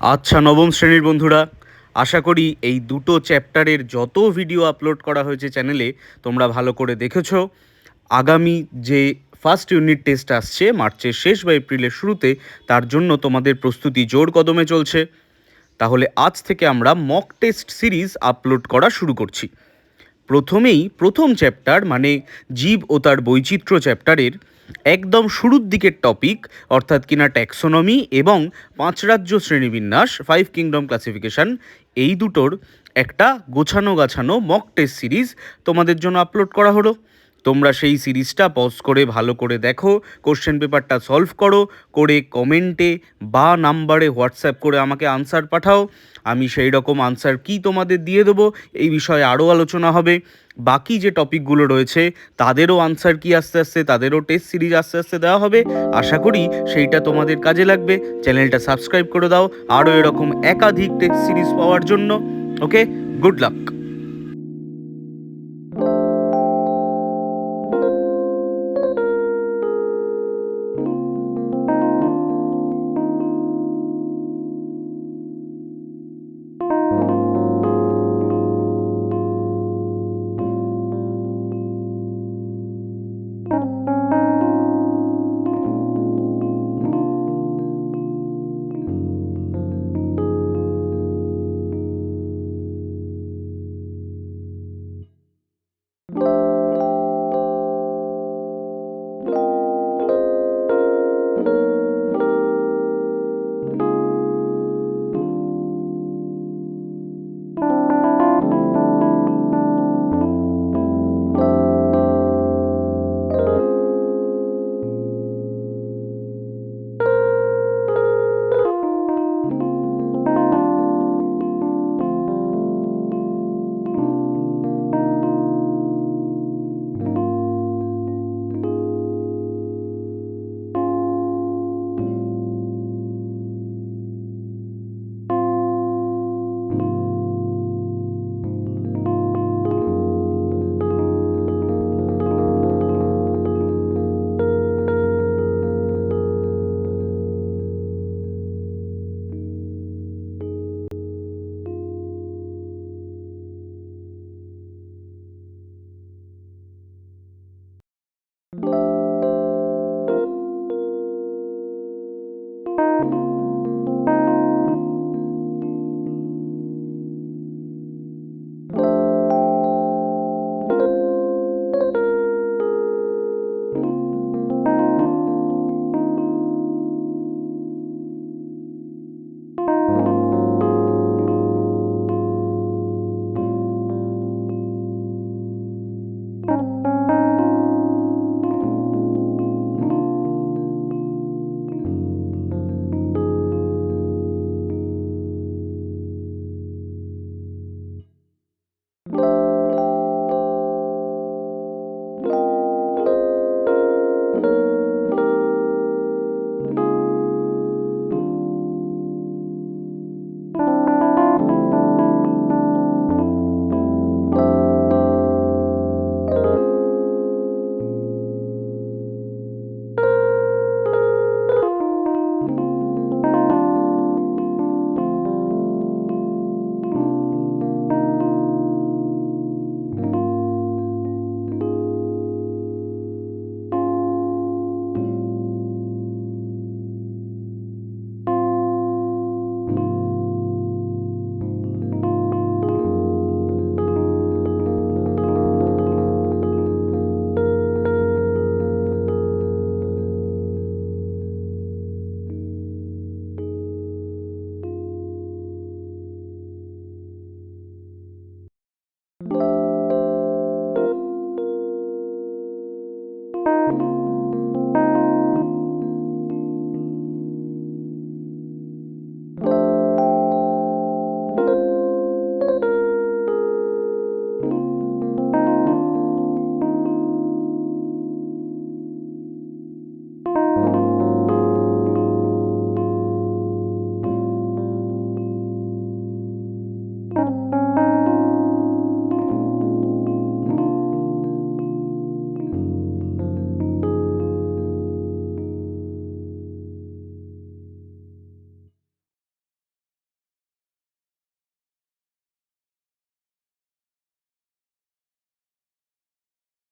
আচ্ছা, নবম শ্রেণীর বন্ধুরা, আশা করি এই দুটো চ্যাপ্টারের যত ভিডিও আপলোড করা হয়েছে চ্যানেলে তোমরা ভালো করে দেখেছো। আগামী যে ফার্স্ট ইউনিট টেস্ট আসছে মার্চের শেষ বা এপ্রিলের শুরুতে, তার জন্য তোমাদের প্রস্তুতি জোর কদমে চলছে। তাহলে আজ থেকে আমরা মক টেস্ট সিরিজ আপলোড করা শুরু করছি। প্রথমেই প্রথম চ্যাপ্টার মানে জীব ও তার বৈচিত্র্য চ্যাপ্টারের একদম শুরুর দিকের টপিক, অর্থাৎ কিনা ট্যাক্সোনমি এবং পাঁচ রাজ্য শ্রেণীবিন্যাস, ফাইভ কিংডম ক্লাসিফিকেশন, এই দুটোর একটা গোছানো মক টেস্ট সিরিজ তোমাদের জন্য আপলোড করা হলো। তোমরা সেই সিরিজটা পজ করে ভালো করে দেখো, কোশ্চেন পেপারটা সলভ করে কমেন্টে বা নাম্বারে হোয়াটসঅ্যাপ করে আমাকে আনসার পাঠাও। আমি সেই রকম আনসার কি তোমাদের দিয়ে দেবো, এই বিষয়ে আরও আলোচনা হবে। বাকি যে টপিকগুলো রয়েছে তাদেরও আনসার কি আস্তে আস্তে, তাদেরও টেস্ট সিরিজ আস্তে আস্তে দেওয়া হবে। আশা করি সেইটা তোমাদের কাজে লাগবে। চ্যানেলটা সাবস্ক্রাইব করে দাও আরও এরকম একাধিক টেস্ট সিরিজ পাওয়ার জন্য। ওকে, গুড লাক।